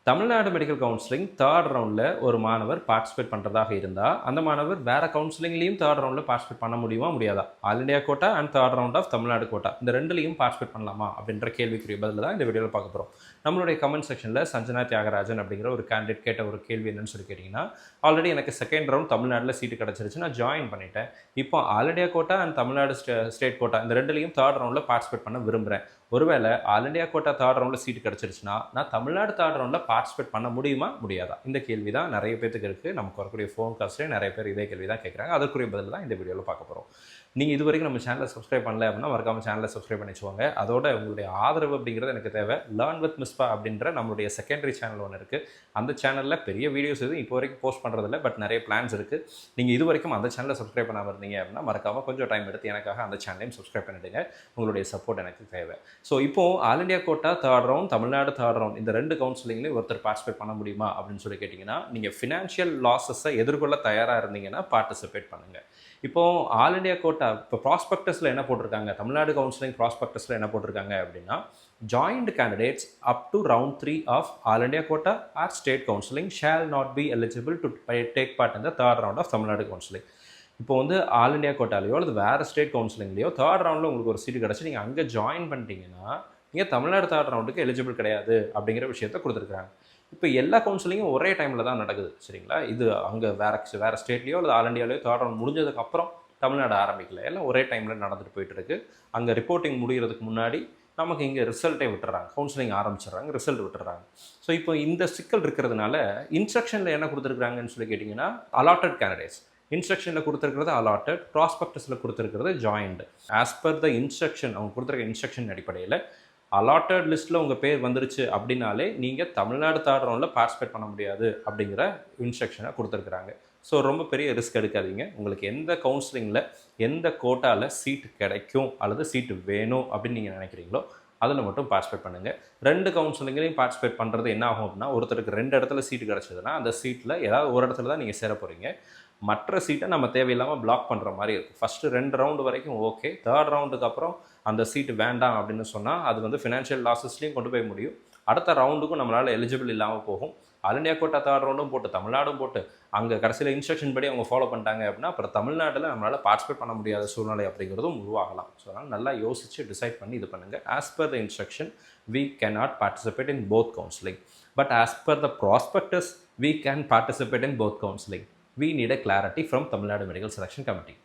Tamil Nadu medical counselling third ரவுண்டில் ஒரு மாணவர் பார்ட்டிசிபேட் பண்ணுறதாக இருந்தால் அந்த மாணவர் வேறு கவுன்சிலிங்லேயும் தேர்ட் ரவுண்டில் பார்ட்டிசிபேட் பண்ண முடியுமா முடியாதா? All India quota and third round of Tamil Nadu quota இந்த ரெண்டுலையும் பார்ட்டிசிபேட் பண்ணலாமா அப்படின்ற கேள்விக்குரிய பதில் தான் இந்த வீடியோவில் பார்க்க போகிறோம். நம்மளுடைய கமெண்ட் செக்ஷனில் சஞ்சனா தியாகராஜன் அப்படிங்கிற ஒரு கேண்டிடேட் கேட்ட ஒரு கேள்வி என்னன்னு சொல்லி கேட்டிங்கன்னா, ஆல்ரெடி எனக்கு செகண்ட் ரவுண்ட் தமிழ்நாட்டில் சீட்டு கிடச்சிருச்சு, நான் ஜாயின் பண்ணிட்டேன். இப்போ all India quota and Tamil Nadu state quota இந்த ரெண்டுலையும் தேர்ட் ரவுண்டில் பார்ட்டிசிபேட் பண்ண விரும்புகிறேன். ஒருவேளை ஆல் இண்டியா கோட்டா தேர்ட் ரவுண்டில் சீட்டு கிடச்சிருச்சுன்னா நான் தமிழ்நாடு தேர்ட் ரவுண்டில் பார்ட்டிசிபேட் பண்ண முடியுமா முடியாதா? இந்த கேள்வி தான் நிறைய பேருக்கு இருக்குது. நமக்கு வரக்கூடிய ஃபோன் காஸ்ட்லேயே நிறைய பேர் இதே கேள்வி தான் கேட்குறாங்க. அதற்குரிய பதில் தான் இந்த வீடியோவில் பார்க்க போகிறோம். நீங்கள் இது வரைக்கும் நம்ம சேனலை சப்ஸ்கிரைப் பண்ணல அப்படின்னா மறக்காமல் சேனலை சப்ஸ்கிரைப் பண்ணி வச்சுக்கோங்க. அதோட உங்களுடைய ஆதரவு அப்படிங்கிறது எனக்கு தேவை. லேர்ன் வித் மிஸ்பா அப்படின்ற நம்மளுடைய செகண்டரி சேனல் ஒன்று இருக்குது. அந்த சேனலில் பெரிய வீடியோஸ் எதுவும் இப்போ வரைக்கும் போஸ்ட் பண்ணுறதில்ல, பட் நிறைய பிளான்ஸ் இருக்குது. நீங்கள் இது வரைக்கும் அந்த சேனலை சப்ஸ்கிரைப் பண்ணாமல் இருந்தீங்க அப்படின்னா மறக்காமல் கொஞ்சம் டைம் எடுத்து எனக்காக அந்த சேனலையும் சப்ஸ்கிரைப் பண்ணிவிடுங்க. உங்களுடைய சப்போர்ட் எனக்கு தேவை. ஸோ இப்போது all India quota third round, Tamil Nadu third round இந்த ரெண்டு கவுன்சிலிங்லேயும் ஒருத்தர் பார்ட்டிசிபேட் பண்ண முடியுமா அப்படின்னு சொல்லி கேட்டிங்கன்னா, நீங்கள் ஃபினான்ஷியல் லாஸஸை எதிர்கொள்ள தயாராக இருந்தீங்கன்னா பார்ட்டிசிபேட் பண்ணுங்கள். இப்போது ஆல் இண்டியா கோட்டா இப்போ ப்ராஸ்பெக்டஸில் என்ன போட்டிருக்காங்க, தமிழ்நாடு கவுன்சிலிங் ப்ராஸ்பெக்டஸில் என்ன போட்டிருக்காங்க அப்படின்னா, joint candidates up to round 3 of all India quota or state counselling shall not be eligible to take part in the third round of Tamil Nadu counselling. இப்போ வந்து ஆல் இண்டியா கோட்டாலையோ அல்லது வேறு ஸ்டேட் கவுன்சிலிங்லையோ தேர்ட் ரவுண்டில் உங்களுக்கு ஒரு சீட்டு கிடச்சி நீங்கள் அங்கே ஜாயின் பண்ணிட்டீங்கன்னா நீங்கள் தமிழ்நாடு தேர்ட் ரவுண்டுக்கு எலிஜிபிள் கிடையாது அப்படிங்கிற விஷயத்தை கொடுத்துருக்காங்க. இப்போ எல்லா கவுன்சிலிங்கும் ஒரே டைமில் தான் நடக்குது, சரிங்களா? இது அங்கே வேறு ஸ்டேட்லேயோ அல்லது ஆல் இண்டியாவிலையோ தேர்ட் ரவுண்ட் முடிஞ்சதுக்கப்புறம் தமிழ்நாடு ஆரம்பிக்கல, எல்லாம் ஒரே டைமில் நடந்துட்டு போயிட்டு இருக்கு. அங்கே ரிப்போர்ட்டிங் முடிகிறதுக்கு முன்னாடி நமக்கு இங்கே ரிசல்ட்டே விட்டுறாங்க, கவுன்சிலிங் ஆரம்பிச்சிடுறாங்க, ரிசல்ட் விட்டுறாங்க. ஸோ இப்போ இந்த சிக்கல் இருக்கிறதுனால இன்ஸ்ட்ரக்ஷனில் என்ன கொடுத்துருக்குறாங்கன்னு சொல்லி கேட்டிங்கன்னா, அலாட்டட் கேண்டிடேட்ஸ் இன்ஸ்ட்ரக்ஷனில் கொடுத்துருக்கிறது அலாட்டட், ப்ராஸ்பெக்டஸில் கொடுத்துருக்கிறது joint. As per the instruction, அவங்க கொடுத்துருக்க இன்ஸ்ட்ரக்ஷன் அடிப்படையில் அலாட்டட் லிஸ்ட்டில் உங்கள் பேர் வந்துருச்சு அப்படின்னாலே நீங்கள் தமிழ்நாடு தேர்ட் ரவுண்டில் பார்ட்டிசிபேட் பண்ண முடியாது அப்படிங்கிற இன்ஸ்ட்ரக்ஷனை கொடுத்துருக்குறாங்க. ஸோ ரொம்ப பெரிய ரிஸ்க் எடுக்காதீங்க. உங்களுக்கு எந்த கவுன்சிலிங்கில் எந்த கோட்டாவில் சீட்டு கிடைக்கும் அல்லது சீட்டு வேணும் அப்படின்னு நீங்கள் நினைக்கிறீங்களோ அதில் மட்டும் பார்ட்டிசிபேட் பண்ணுங்கள். ரெண்டு கவுன்சிலிங்லையும் பார்ட்டிசிபேட் பண்ணுறது என்ன ஆகும் அப்படின்னா, ஒருத்தருக்கு 2 இடத்துல சீட்டு கிடச்சதுன்னா அந்த சீட்டில் ஏதாவது ஒரு இடத்துல தான் நீங்கள் சேர போகிறீங்க. மற்ற சீட்டை நம்ம தேவையில்லாமல் பிளாக் பண்ணுற மாதிரி இருக்கும். ஃபஸ்ட்டு 2 ரவுண்டு வரைக்கும் ஓகே, தேர்ட் ரவுண்டுக்கு அப்புறம் அந்த சீட்டு வேண்டாம் அப்படின்னு சொன்னால் அது வந்து ஃபினான்ஷியல் லாஸஸ்லையும் கொண்டு போய் முடியும். அடுத்த ரவுண்டுக்கும் நம்மளால் எலிஜிபிள் இல்லாமல் போகும். ஆல் இண்டியா கோட்டா தேர்ட் ரவுண்டும் போட்டு தமிழ்நாடும் போட்டு அங்கே கடைசியில் இன்ஸ்ட்ரக்ஷன் படி அவங்க ஃபாலோ பண்ணிட்டாங்க அப்படின்னா அப்புறம் தமிழ்நாட்டில் நம்மளால் பார்ட்டிசிபேட் பண்ண முடியாத சூழ்நிலை அப்படிங்கிறதும் உருவாகலாம். ஸோ அதனால் நல்லா யோசித்து டிசைட் பண்ணி இது பண்ணுங்கள். As per the instruction we cannot participate in both counseling, but as per the prospectus we can participate in both counseling. We need a clarity from Tamil Nadu Medical Selection Committee.